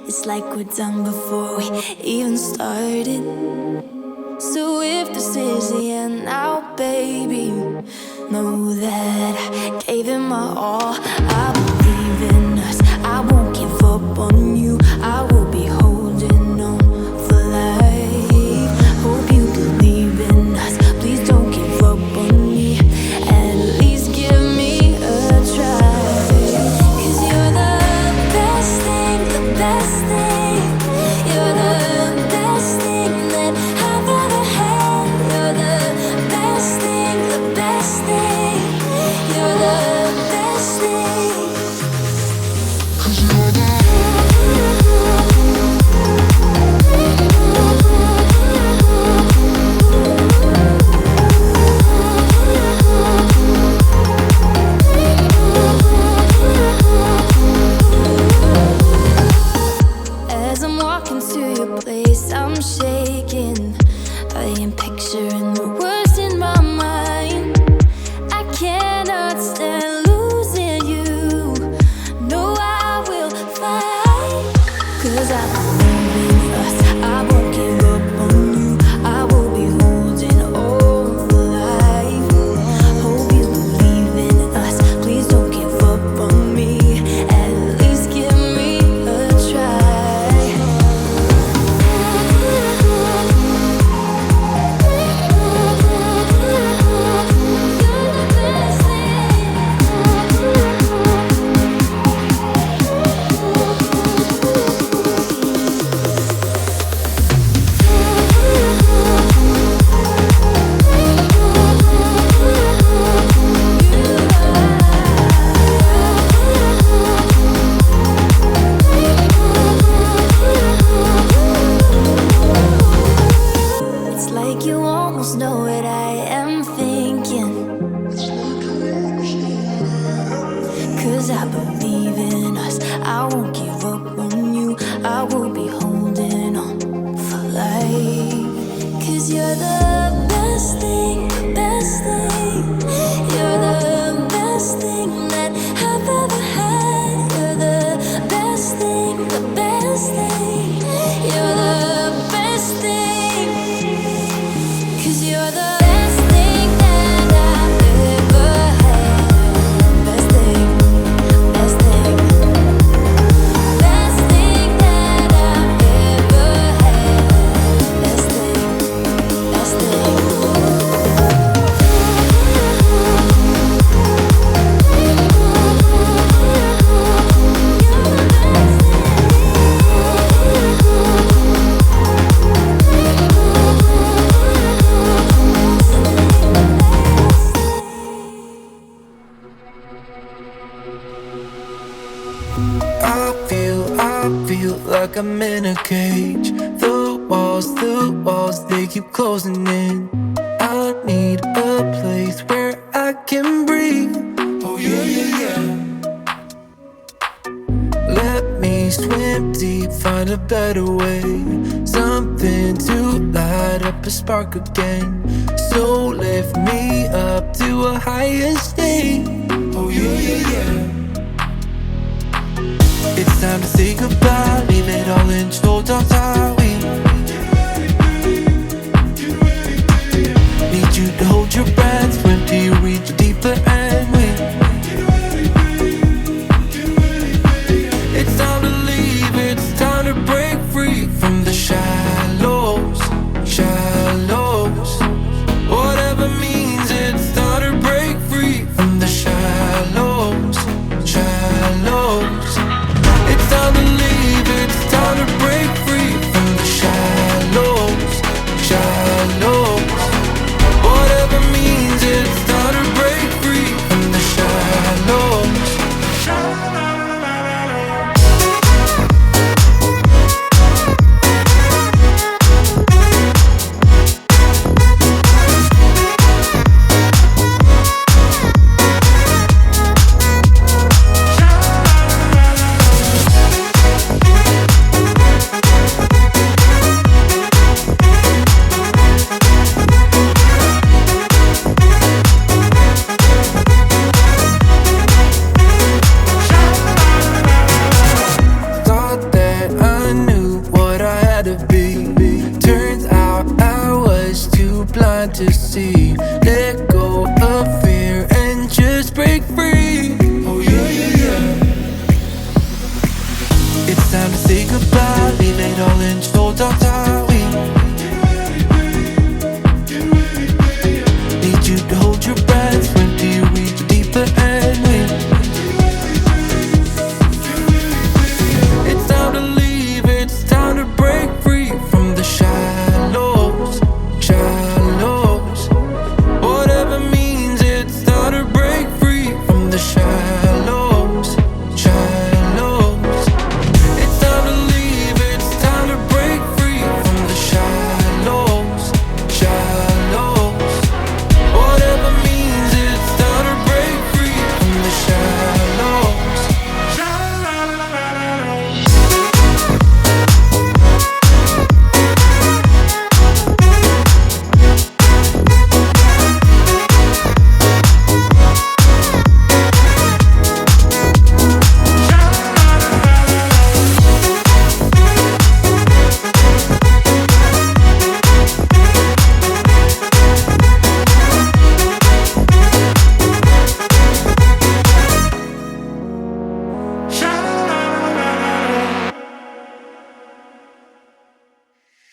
It's like we're done before we even started. So if this is the end now, baby, know that I gave it my all. I believe in us, I won't give up on you. I will be holding on for life. Hope you believe in us, please don't give up on me. At least give me a try. 'Cause you're the best thing, the best thing. You're the best thing that I've ever had. You're the best thing, the best thing. You're the best thing. 'Cause you're the As I'm walking to your place, I'm shaking. I am picturing the words in my mind. I cannot stand losing you. No, I will fight. 'Cause I believe in us, I won't give up on you. I will be holding on for life. Hope you believe in us, please don't give up on me. At least give me a try. You're the best thing. the best thing. You're the best thing. 'Cause you're the best thing that I've ever had. Best thing, best thing. Best thing that I've ever had. Best thing, best thing. I feel like I'm in a cage. The walls, they keep closing in. I need a place where I can breathe. Oh yeah, yeah, yeah. Let me swim deep, find a better way. Something to light up a spark again. So lift me up to a higher state. Oh yeah, yeah, yeah. It's time to say goodbye, leave it all in show, don't we? Need you to hold your breath, swim till you reach a deeper end. It's time to leave, it's time to break free from the shallows, shallows. Whatever means, it's time to break free from the shallows, shallows. It's time to leave, it's time to break free from the shallows, shallows. Whatever means, it's time to break free from the shallows. To see, let go of fear and just break free. Oh yeah, yeah, yeah. It's time to say goodbye, leave it all in show, don't we? Need you to hold your breath, swim till you reach a deeper end. It's time to leave, it's time to break free from the shallows, shallows. Whatever means, it's time to break free from the shallows, shallows. It's time to leave, it's time to break free from the shallows, shallows. Whatever means, it's time to break free from the shallows,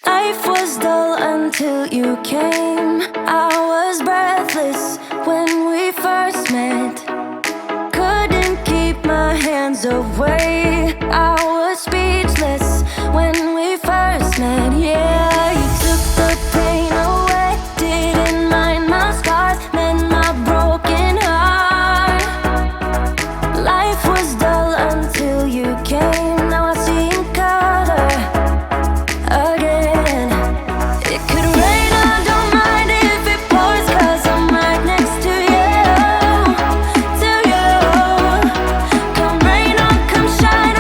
Life was dull until you came. I was breathless when we first met. Couldn't keep my hands away. I was speechless when we first met. Yeah, you took the pain away. Didn't mind my scars, mend my broken heart. Life was dull until you came. Now I see in color again. It could rain, I don't mind if it pours, 'cause I'm right next to you, to you. Come rain or come shine,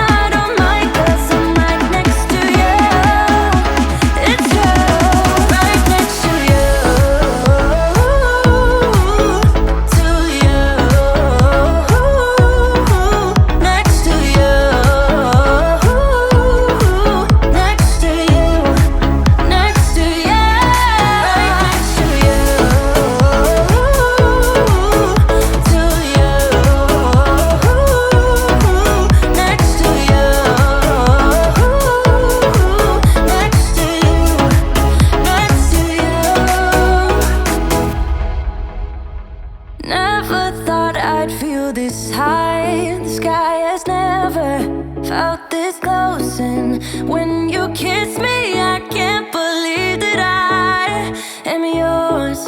this close, and when you kiss me, I can't believe that I am yours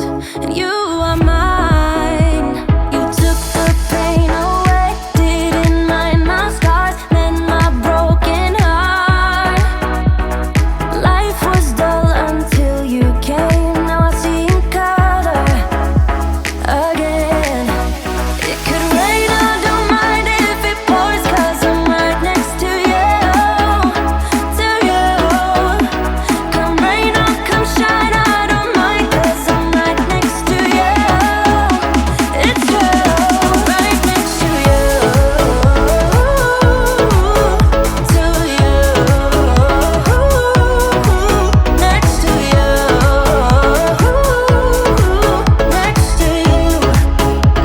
and you are mine. You took the pain away, didn't mind my scars, mend my broken heart. Life was dull until you came. Now I see in color again. It could rain, I don't mind if it pours, 'cause I'm right next to you, to you. Come rain or come shine, I don't mind, 'cause I'm right next to you. It's true, right next to you, to you, next to you, next to you,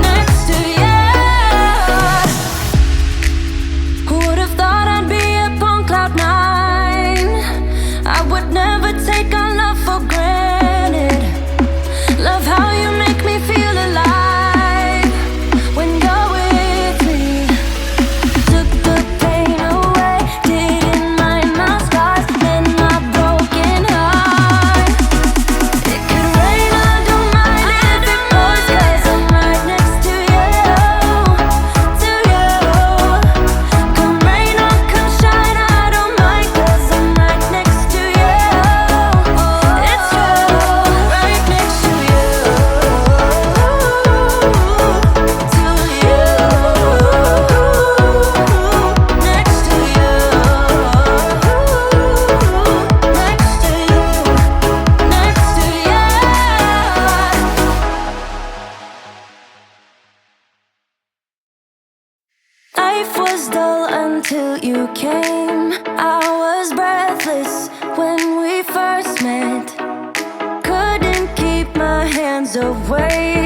next to you. Who would have thought I'd be up on cloud nine? I would never take our love for granted. Love how you make me feel alive when you're with me. Took the pain away, didn't mind my scars, mend my broken heart. It could rain, I don't mind if it pours, 'cause I'm right next to you, to you. Come rain or come shine, I don't mind, 'cause I'm right next to you. It's true, right next to you, to you, next to you, next to you, next to you. Life was dull until you came. I was breathless when we first met. Couldn't keep my hands away